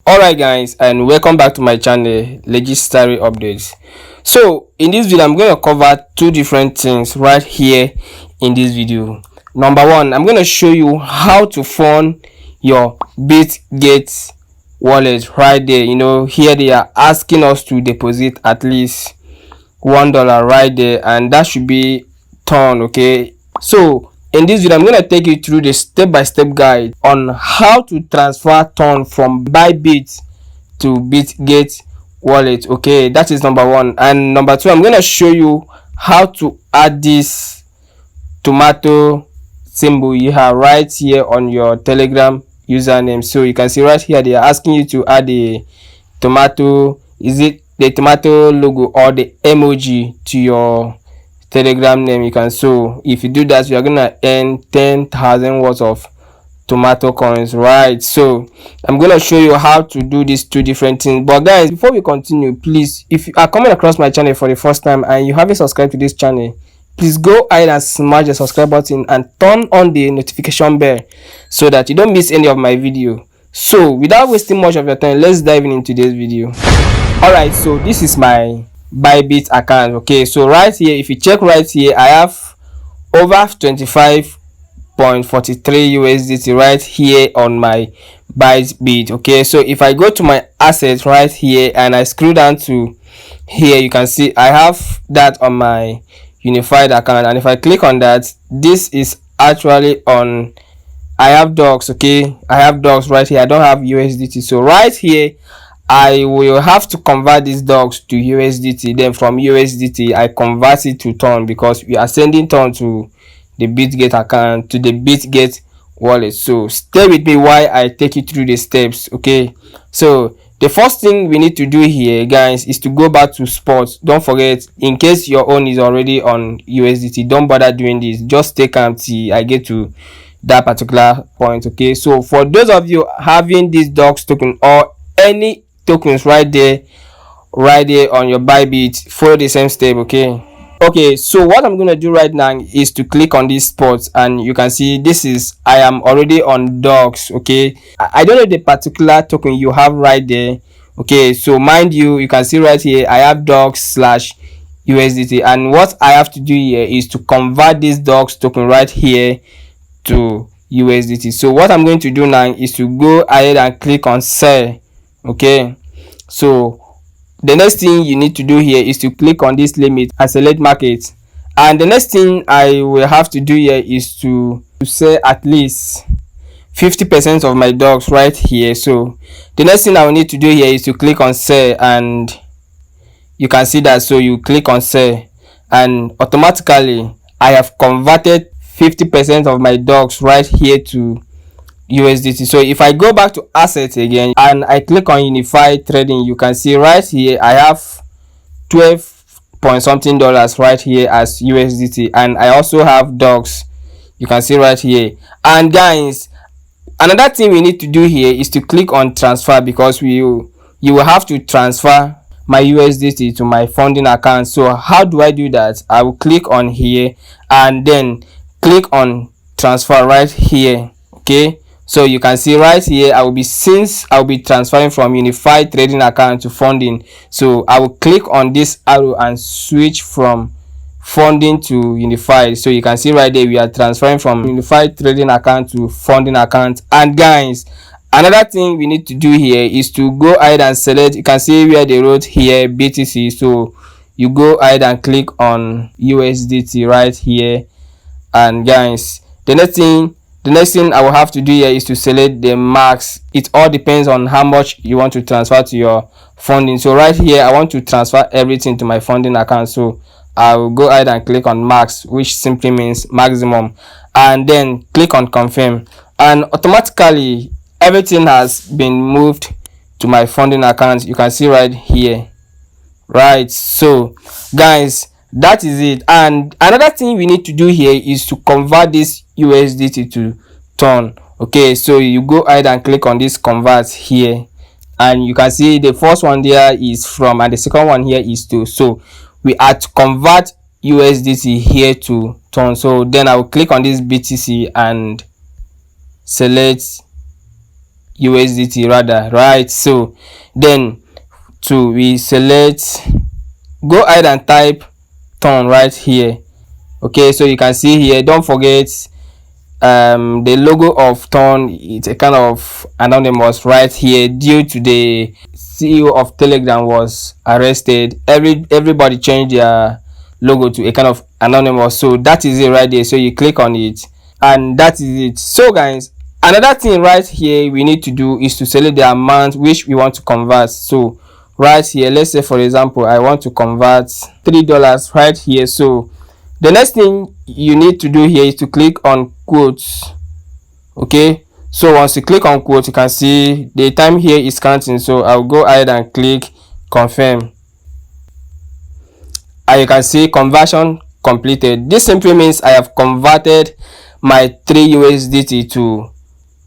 Alright guys, and welcome back to my channel, Legendary Updates. So in this video I'm going to cover two different things right here in this video. Number one, I'm going to show you how to fund your Bitget wallet right there. Here they are asking us to deposit at least $1 right there, and that should be ton. Okay, so in this video I'm going to take you through the step-by-step guide on how to transfer ton from Bybit to Bitget Wallet. Okay, that is number one. And number two, I'm going to show you how to add this tomato symbol you have right here on your Telegram username. So you can see right here they are asking you to add the tomato, is it the tomato logo or the emoji to your Telegram name. You can, so if you do that, you are gonna earn 10,000 worth of tomato coins, right? So I'm gonna show you how to do these two different things. But guys, before we continue, please, if you are coming across my channel for the first time and you haven't subscribed to this channel, please go ahead and smash the subscribe button and turn on the notification bell so that you don't miss any of my video. So without wasting much of your time, let's dive into this video. All right, so this is my Bybit account. Okay, so right here, if you check right here, I have over 25.43 USDT right here on my Bybit. Okay, so if I go to my assets right here and I scroll down to here, you can see I have that on my unified account, and if I click on that, this is actually on, I have dogs. Okay, I have dogs right here. I don't have USDT, so right here I will have to convert these dogs to USDT. Then from USDT I convert it to ton, because we are sending ton to the Bitget account, to the Bitget wallet. So stay with me while I take you through the steps. Okay, so the first thing we need to do here, guys, is to go back to spot. Don't forget, in case your own is already on USDT, don't bother doing this. Just take calm till I get to that particular point. Okay, so for those of you having this dogs token or any tokens right there on your Bybit, follow the same step. Okay, so what I'm going to do right now is to click on this spot, and you can see this is, I am already on dogs. Okay, I don't know the particular token you have right there. Okay, so mind you, you can see right here I have dogs / USDT, and what I have to do here is to convert this dogs token right here to USDT. So what I'm going to do now is to go ahead and click on sell. Okay, so the next thing you need to do here is to click on this limit and select market, and the next thing I will have to do here is to sell at least 50% of my dogs right here. So the next thing I will need to do here is to click on sell, and you can see that. So you click on sell, and automatically I have converted 50% of my dogs right here to USDT. So if I go back to assets again and I click on unified trading, you can see right here I have 12 point something dollars right here as USDT, and I also have dogs, you can see right here. And guys, another thing we need to do here is to click on transfer, because you will have to transfer my USDT to my funding account. So how do I do that? I will click on here and then click on transfer right here. Okay, so you can see right here I'll be transferring from unified trading account to funding. So I will click on this arrow and switch from funding to unified. So you can see right there we are transferring from unified trading account to funding account. And guys, another thing we need to do here is to go ahead and select, you can see where they wrote here BTC. So you go ahead and click on USDT right here. And guys, the next thing I will have to do here is to select the max. It all depends on how much you want to transfer to your funding. So right here I want to transfer everything to my funding account, so I will go ahead and click on max, which simply means maximum, and then click on confirm, and automatically everything has been moved to my funding account. You can see right here, right? So guys, that is it. And another thing we need to do here is to convert this USDT to ton. Okay, so you go ahead and click on this convert here, and you can see the first one there is from, and the second one here is to. So we are to convert USDT here to ton. So then I will click on this BTC and select USDT rather, right? So then we select, go ahead and type ton right here. Okay, so you can see here, don't forget the logo of ton, it's a kind of anonymous right here due to the CEO of Telegram was arrested. Everybody changed their logo to a kind of anonymous, so that is it right there. So you click on it and that is it. So guys, another thing right here we need to do is to select the amount which we want to convert. So right here, let's say for example I want to convert $3 right here. So the next thing you need to do here is to click on quotes. Okay, so once you click on quotes, you can see the time here is counting, so I'll go ahead and click confirm, and you can see conversion completed. This simply means I have converted my 3 USDT to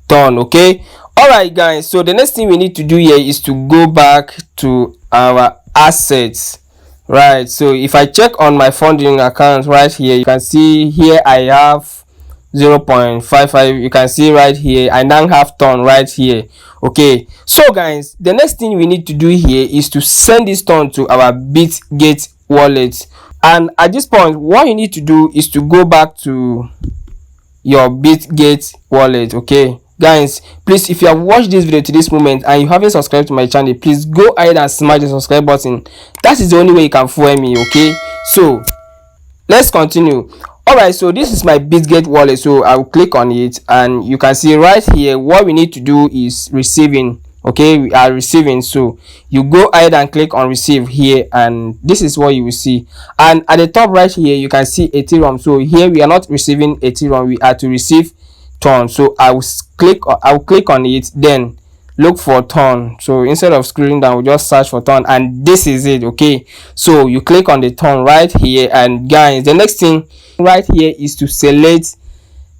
ton. Okay, all right guys, so the next thing we need to do here is to go back to our assets, right? So if I check on my funding account right here, you can see here I have 0.55. you can see right here I now have ton right here. Okay, so guys, the next thing we need to do here is to send this ton to our Bitget wallet. And at this point, what you need to do is to go back to your Bitget wallet. Okay guys, please, if you have watched this video to this moment and you haven't subscribed to my channel, please go ahead and smash the subscribe button. That is the only way you can follow me. Okay, so let's continue. All right, so this is my Bitget wallet, so I'll click on it and you can see right here what we need to do is receiving. Okay, we are receiving, so you go ahead and click on receive here and this is what you will see. And at the top right here you can see Ethereum. So here we are not receiving Ethereum, we are to receive ton. So I'll click on it, then look for ton. So instead of scrolling down, we just search for ton and this is it. Okay, so you click on the ton right here, and guys, the next thing right here is to select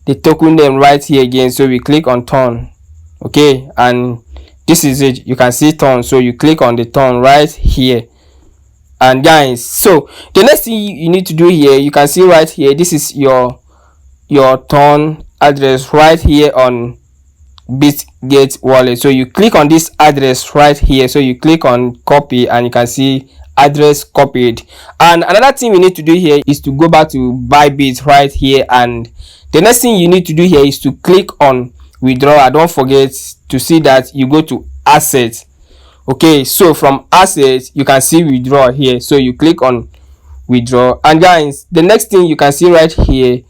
the token name right here again. So we click on ton. Okay, and this is it, you can see ton, so you click on the ton right here. And guys, so the next thing you need to do here, you can see right here, this is your ton address right here on Bitget wallet. So you click on this address right here, so you click on copy and you can see address copied. And another thing we need to do here is to go back to Bybit right here, and the next thing you need to do here is to click on withdraw. Don't forget to see that you go to assets. Okay, so from assets you can see withdraw here, so you click on withdraw. And guys, the next thing you can see right here,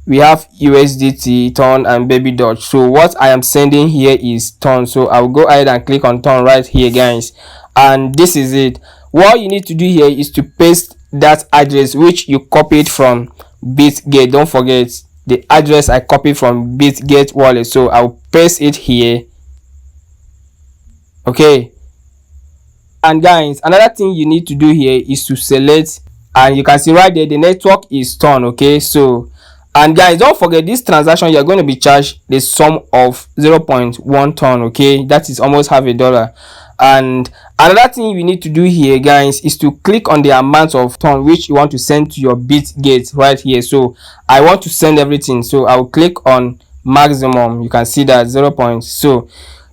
we have USDT, ton and baby Doge. So what I am sending here is ton, so I'll go ahead and click on ton right here guys, and this is it. What you need to do here is to paste that address which you copied from Bitget. Don't forget the address I copied from Bitget wallet, so I'll paste it here. Okay, and guys, another thing you need to do here is to select, and you can see right there the network is ton. Okay, so, and guys, don't forget this transaction you are going to be charged the sum of 0.1 ton. Okay, that is almost $0.50. And another thing you need to do here guys is to click on the amount of ton which you want to send to your Bitget right here. So I want to send everything, so I will click on maximum. You can see that 0. So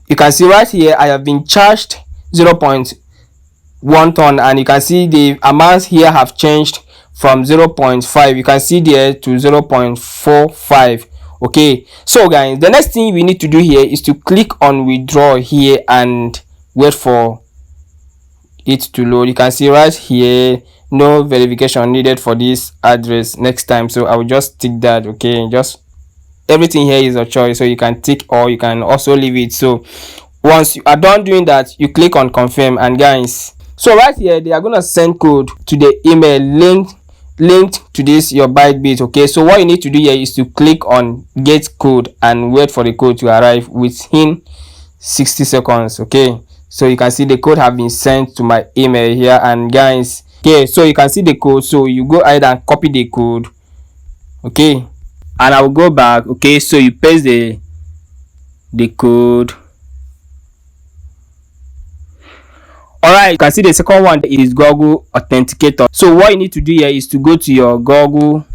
you can see right here I have been charged 0.1 ton, and you can see the amounts here have changed from 0.5, you can see there, to 0.45. okay, so guys, the next thing we need to do here is to click on withdraw here and wait for it to load. You can see right here no verification needed for this address next time, so I will just tick that. Okay, just everything here is a choice, so you can tick or you can also leave it. So once you are done doing that, you click on confirm. And guys, so right here they are going to send code to the email linked to this your Bybit. Okay, so what you need to do here is to click on get code and wait for the code to arrive within 60 seconds. Okay, so you can see the code have been sent to my email here. And guys, okay, so you can see the code, so you go ahead and copy the code. Okay, and I will go back. Okay, so you paste the code. Alright, you can see the second one is Google Authenticator. So what you need to do here is to go to your Google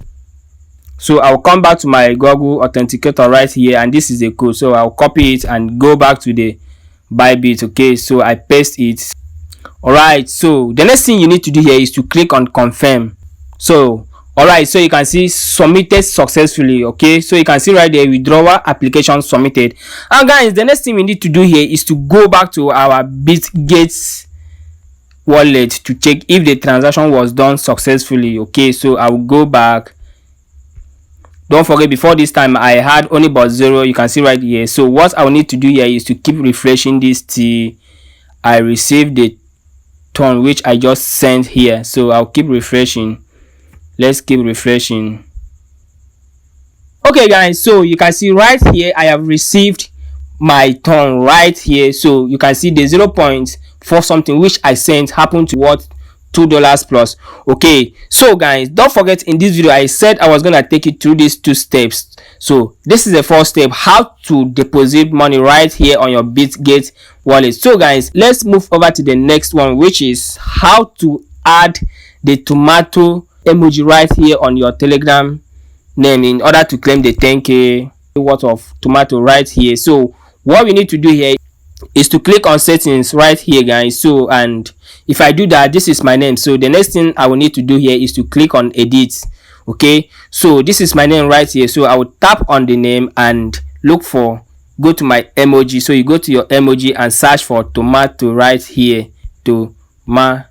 So I'll come back to my Google Authenticator right here, and this is the code. So I'll copy it and go back to the Bybit. Okay, so I paste it. Alright, so the next thing you need to do here is to click on confirm. So alright, so you can see submitted successfully. Okay, so you can see right there, withdrawal application submitted. And guys, the next thing we need to do here is to go back to our Bitget wallet to check if the transaction was done successfully. Okay, so I will go back. Don't forget, before this time I had only but 0. You can see right here. So what I will need to do here is to keep refreshing this till I receive the ton which I just sent here. So I'll keep refreshing. Let's keep refreshing. Okay guys, so you can see right here I have received my ton right here. So you can see the 0.4 something which I sent happened to what, $2 plus. Okay, so guys, don't forget, in this video I said I was gonna take you through these 2 steps. So this is the first step, how to deposit money right here on your Bitget wallet. So guys, let's move over to the next one, which is how to add the tomato emoji right here on your Telegram name in order to claim the 10k worth of tomato right here. So what we need to do here is to click on settings right here guys. So, and if I do that, this is my name. So the next thing I will need to do here is to click on edit. Okay, so this is my name right here. So I will tap on the name and look for, go to my emoji. So you go to your emoji and search for tomato right here, tomato,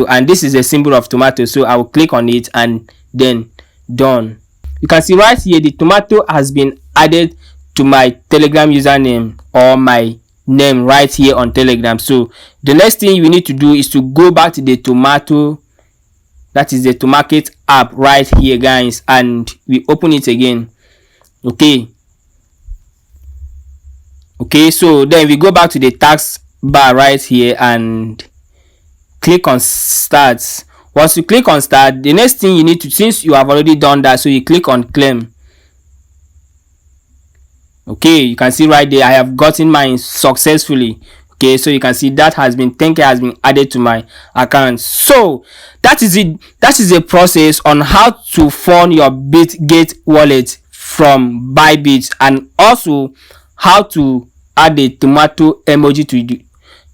and this is a symbol of tomato. So I will click on it and then done. You can see right here the tomato has been added to my Telegram username or my name right here on Telegram. So the next thing you need to do is to go back to the tomato, that is the Tomarket app right here guys, and we open it again. Okay, so then we go back to the task bar right here and click on start. Once you click on start, the next thing you need to, since you have already done that, so you click on claim. Okay, you can see right there I have gotten mine successfully. Okay, so you can see that has been 10k has been added to my account. So that is it. That is a process on how to fund your Bitget wallet from Bybit, and also how to add the tomato emoji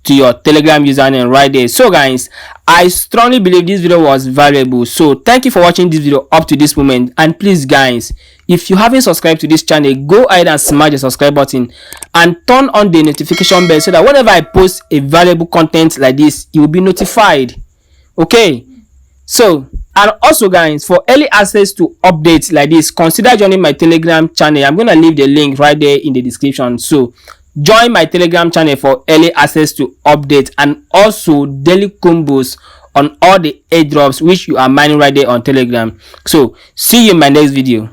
to your Telegram username right there. So guys, I strongly believe this video was valuable. So thank you for watching this video up to this moment, and please guys, if you haven't subscribed to this channel, go ahead and smash the subscribe button and turn on the notification bell so that whenever I post a valuable content like this, you will be notified. Okay, so, and also guys, for early access to updates like this, consider joining my Telegram channel. I'm gonna leave the link right there in the description. So join my Telegram channel for early access to updates and also daily combos on all the airdrops which you are mining right there on Telegram. So see you in my next video.